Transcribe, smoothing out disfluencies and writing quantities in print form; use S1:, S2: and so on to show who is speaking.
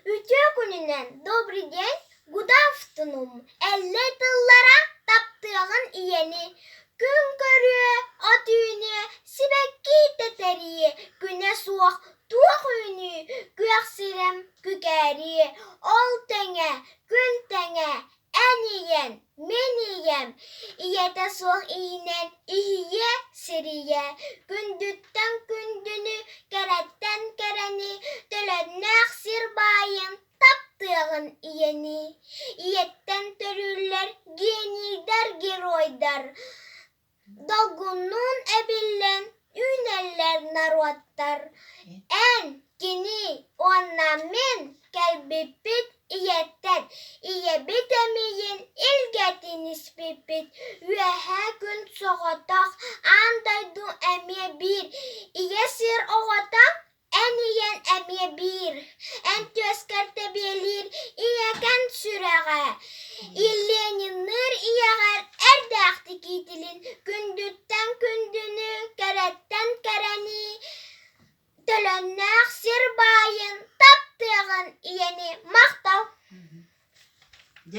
S1: Ütü gününden добрый день, good afternoon. 50 yıllara taptığın iyeni. Gün görüyor o düğünü, sibekki teteriyi. Güne soğuk, tuğ ünü, güyaksirem gükeri. Ol tenge, gün tenge, en iyen, men iyem. İyete soğuk iyinen, iyiye, siriye. Gündütten gündünü, keretten kereni. Dölönnek sirbayın, taptığın iyeni. İyetten törürler, genider geroydar. Dolgunun ebillen, üneller narvattar. En gini onamen kelbipit iyetten. İye bitemeyin ilgetiniz pipit. Üehe gün soğutak, andaydu emiye bir. İye sir oğutak, en iyen emiye bir. En tüeskerte bilir, iyeken süreğe. İllenir iyeğer erdekti gitilin. Gündütten